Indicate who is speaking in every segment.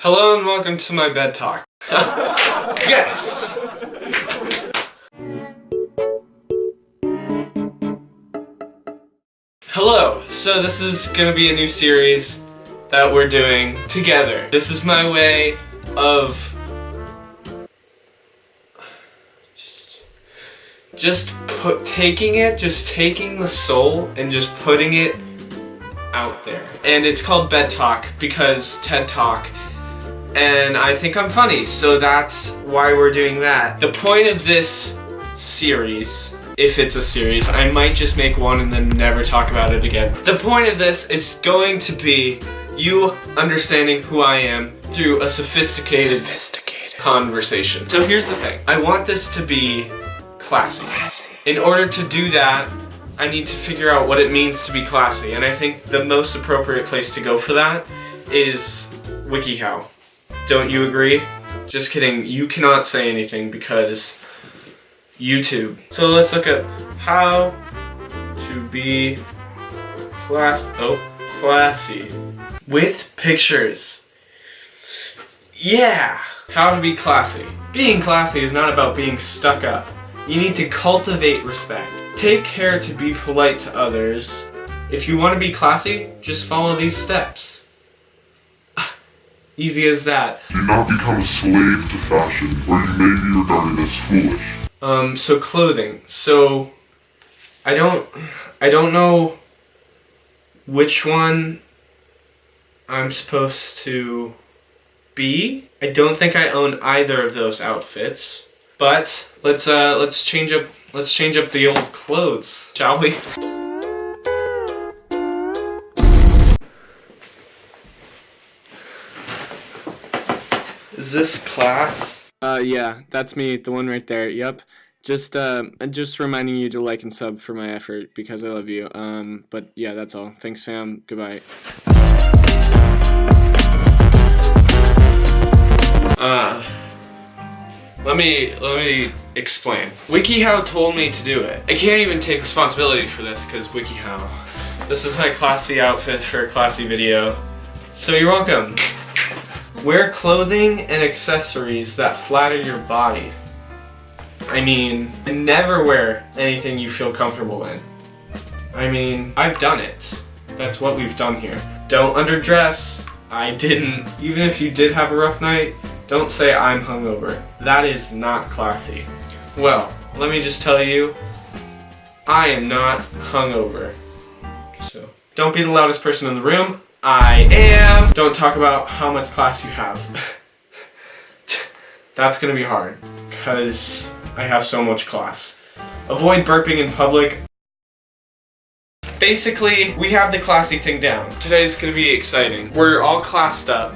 Speaker 1: Hello and welcome to my bed talk. Yes! Hello, so this is gonna be a new series that we're doing together. This is my way of taking the soul and just putting it out there. And it's called Bed Talk because TED Talk, and I think I'm funny, so that's why we're doing that. The point of this series, if it's a series, I might just make one and then never talk about it again. The point of this is going to be you understanding who I am through a sophisticated conversation. So here's the thing. I want this to be classy. In order to do that, I need to figure out what it means to be classy, and I think the most appropriate place to go for that is WikiHow. Don't you agree? Just kidding, you cannot say anything because YouTube. So let's look at how to be classy with pictures. Yeah! How to be classy. Being classy is not about being stuck up. You need to cultivate respect. Take care to be polite to others. If you want to be classy, just follow these steps. Easy as that.
Speaker 2: Do not become a slave to fashion, or you may be regarded as foolish.
Speaker 1: So clothing. So I don't know which one I'm supposed to be. I don't think I own either of those outfits. But let's change up the old clothes, shall we? Is this class?
Speaker 3: Yeah, that's me, the one right there. Yep. Just reminding you to like and sub for my effort because I love you. But yeah, that's all. Thanks, fam. Goodbye.
Speaker 1: Let me explain. WikiHow told me to do it. I can't even take responsibility for this because WikiHow. This is my classy outfit for a classy video. So you're welcome. Wear clothing and accessories that flatter your body. I mean, never wear anything you feel comfortable in. I mean, I've done it. That's what we've done here. Don't underdress. I didn't. Even if you did have a rough night, don't say I'm hungover. That is not classy. Well, let me just tell you, I am not hungover. So, don't be the loudest person in the room. I am. Don't talk about how much class you have. That's gonna be hard, because I have so much class. Avoid burping in public. Basically, we have the classy thing down. Today's gonna be exciting. We're all classed up,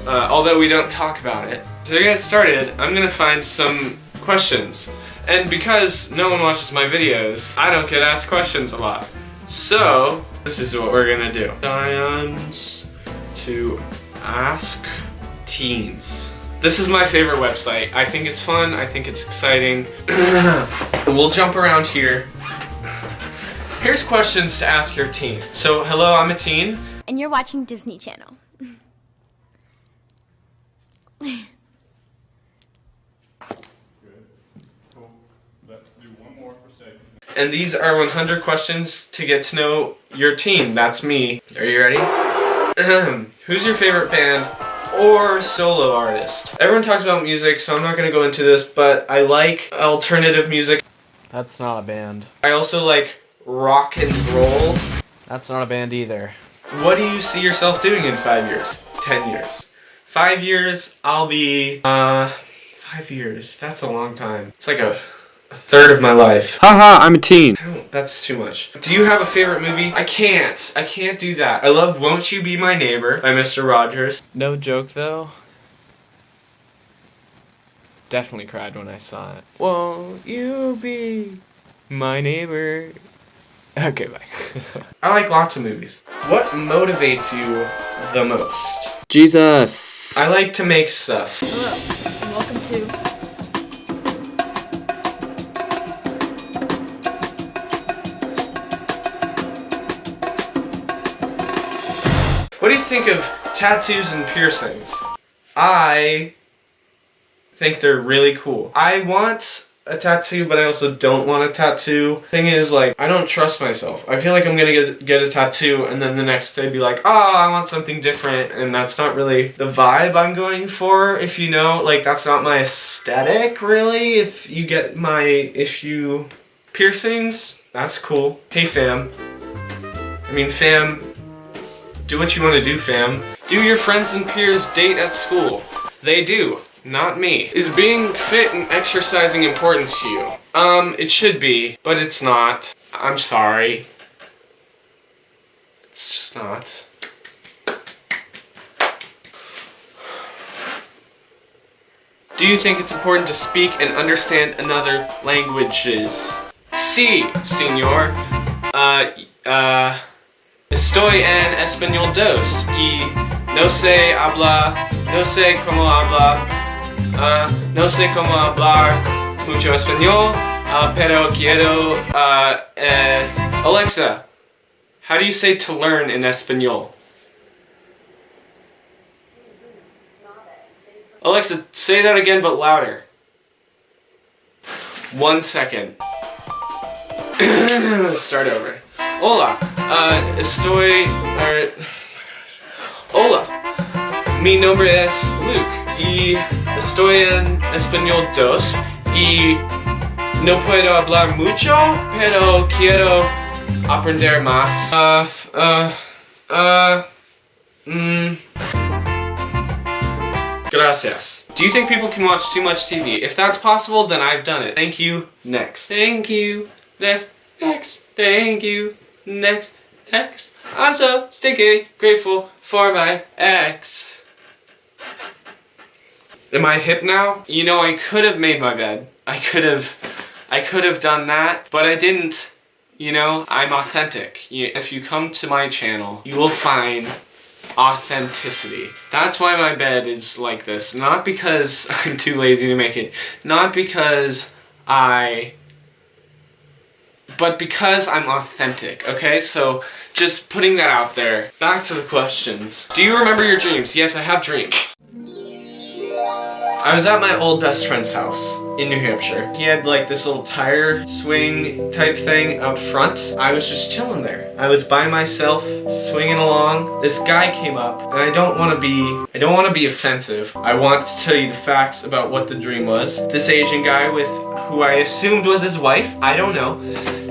Speaker 1: although we don't talk about it. So to get started, I'm gonna find some questions. And because no one watches my videos, I don't get asked questions a lot. So, this is what we're gonna do. Science to ask teens. This is my favorite website. I think it's fun, I think it's exciting. We'll jump around here. Here's questions to ask your teen. So, hello, I'm a teen.
Speaker 4: And you're watching Disney Channel.
Speaker 1: And these are 100 questions to get to know your teen. That's me. Are you ready? Who's your favorite band or solo artist? Everyone talks about music, so I'm not gonna go into this, but I like alternative music.
Speaker 3: That's not a band.
Speaker 1: I also like rock and roll.
Speaker 3: That's not a band either.
Speaker 1: What do you see yourself doing in 5 years? 10 years? 5 years, I'll be, 5 years, that's a long time. It's like a third of my life.
Speaker 3: Haha, I'm a teen.
Speaker 1: That's too much. Do you have a favorite movie? I can't do that. I love Won't You Be My Neighbor by Mr. Rogers.
Speaker 3: No joke though. Definitely cried when I saw it. Won't you be my neighbor? Okay, bye.
Speaker 1: I like lots of movies. What motivates you the most?
Speaker 3: Jesus.
Speaker 1: I like to make stuff.
Speaker 4: Hello, and welcome to
Speaker 1: What do you think of tattoos and piercings? I think they're really cool. I want a tattoo, but I also don't want a tattoo. Thing is, like, I don't trust myself. I feel like I'm gonna get a tattoo and then the next day be like, oh, I want something different, and that's not really the vibe I'm going for, if you know. Like, that's not my aesthetic, really. If you get my issue piercings, that's cool. Hey, fam. I mean, fam, do what you want to do, fam. Do your friends and peers date at school? They do. Not me. Is being fit and exercising important to you? It should be, but it's not. I'm sorry. It's just not. Do you think it's important to speak and understand another languages? Sí, señor. Estoy en español dos y no sé cómo hablar. No sé cómo hablar mucho español, pero quiero, Alexa, how do you say to learn in español? Alexa, say that again but louder. 1 second. Start over. Hola, Hola, mi nombre es Luke. Y estoy en español 2 y no puedo hablar mucho, pero quiero aprender más. Gracias. Do you think people can watch too much TV? If that's possible, then I've done it. Thank you. Next. Thank you. Next. Thank you. Next. I'm so stinky grateful for my ex. Am I hip now? You know, I could have made my bed. I could have done that, but I didn't. You know, I'm authentic. If you come to my channel, you will find authenticity. That's why my bed is like this. Not because I'm too lazy to make it. Not because but because I'm authentic, okay? So, just putting that out there. Back to the questions. Do you remember your dreams? Yes, I have dreams. I was at my old best friend's house in New Hampshire. He had like this little tire swing type thing out front. I was just chilling there. I was by myself, swinging along. This guy came up, and I don't want to be offensive. I want to tell you the facts about what the dream was. This Asian guy with who I assumed was his wife, I don't know.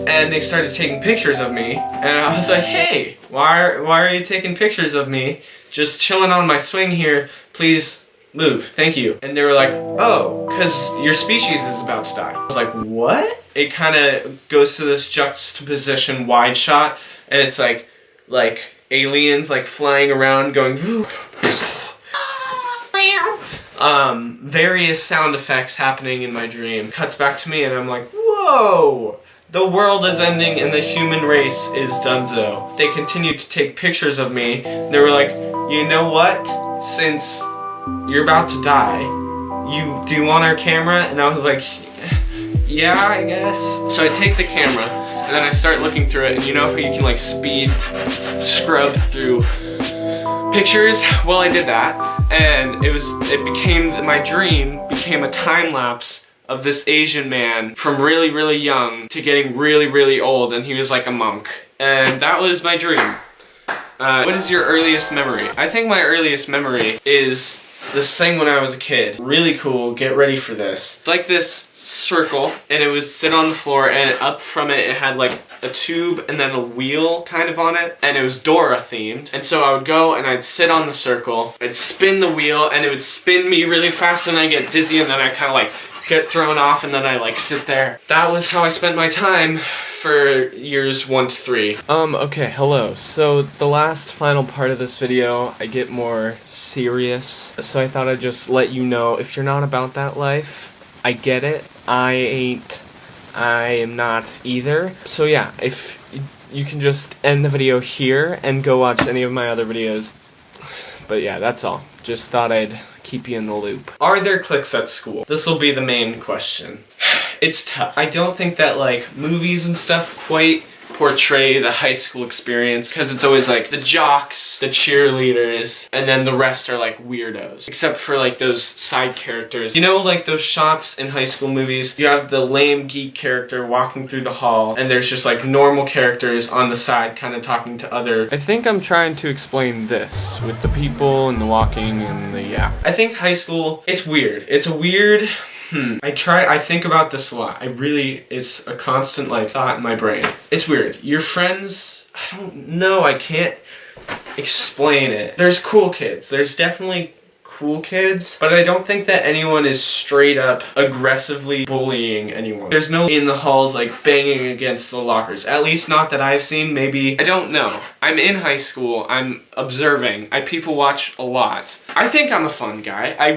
Speaker 1: And they started taking pictures of me, and I was like, hey, why are you taking pictures of me? Just chilling on my swing here, please move, thank you. And they were like, oh, because your species is about to die. I was like, what? It kind of goes to this juxtaposition wide shot, and it's like aliens like flying around going various sound effects happening in my dream. Cuts back to me and I'm like, whoa! The world is ending and the human race is donezo. They continued to take pictures of me. They were like, you know what? Since you're about to die, do you want our camera? And I was like, yeah, I guess. So I take the camera and then I start looking through it, and you know how you can like speed scrub through pictures? Well, I did that, and my dream became a time lapse of this Asian man from really, really young to getting really, really old, and he was like a monk. And that was my dream. What is your earliest memory? I think my earliest memory is this thing when I was a kid. Really cool, get ready for this. It's like this circle, and it was sit on the floor, and up from it, it had like a tube and then a wheel kind of on it, and it was Dora themed. And so I would go and I'd sit on the circle, I'd spin the wheel, and it would spin me really fast, and I get dizzy, and then I kind of like get thrown off, and then I like sit there. That was how I spent my time for years 1 to 3. Okay, hello. So the last final part of this video, I get more serious. So I thought I'd just let you know, if you're not about that life, I get it. I am not either. So yeah, if you can just end the video here and go watch any of my other videos. But yeah, that's all. Just thought I'd keep you in the loop. Are there cliques at school? This will be the main question. It's tough. I don't think that like movies and stuff quite portray the high school experience, because it's always like the jocks, the cheerleaders, and then the rest are like weirdos. Except for like those side characters. You know, like those shots in high school movies, you have the lame geek character walking through the hall, and there's just like normal characters on the side kind of talking to other.
Speaker 3: I think I'm trying to explain this with the people and the walking and the
Speaker 1: I think high school, it's weird. It's a weird, I think about this a lot. It's a constant like thought in my brain. It's weird. Your friends, I don't know, I can't explain it. There's cool kids. There's definitely cool kids, but I don't think that anyone is straight up aggressively bullying anyone. There's no in the halls like banging against the lockers. At least not that I've seen. Maybe, I don't know. I'm in high school. I'm observing. I people watch a lot. I think I'm a fun guy. I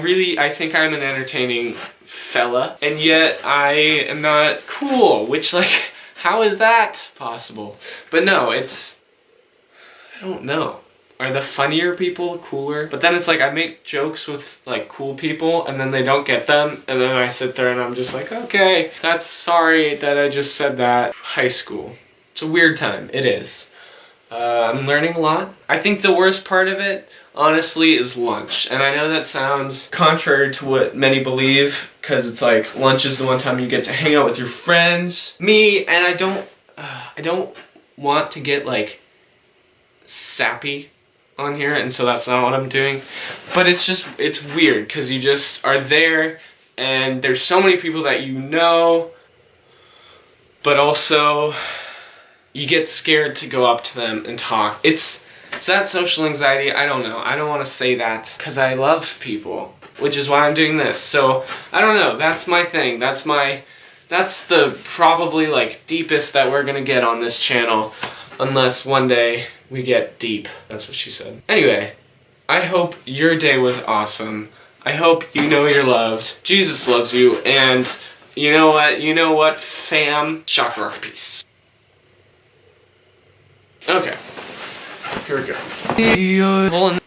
Speaker 1: think I'm an entertaining fella, and yet I am not cool, which like, how is that possible? But no, I don't know. Are the funnier people cooler? But then it's like I make jokes with like cool people and then they don't get them, and then I sit there and I'm just like, okay, that's sorry that I just said that. High school. It's a weird time. It is. I'm learning a lot. I think the worst part of it, honestly, is lunch. And I know that sounds contrary to what many believe, because it's like lunch is the one time you get to hang out with your friends. Me, and I don't want to get like sappy on here, and so that's not what I'm doing. But it's weird because you just are there and there's so many people that you know, but also you get scared to go up to them and talk. Is that social anxiety? I don't know. I don't want to say that because I love people, which is why I'm doing this. So I don't know. That's my thing. That's the probably like deepest that we're gonna get on this channel, unless one day we get deep. That's what she said. Anyway, I hope your day was awesome. I hope you know you're loved. Jesus loves you, and you know what? You know what, fam? Chakra peace. Okay. Here we go.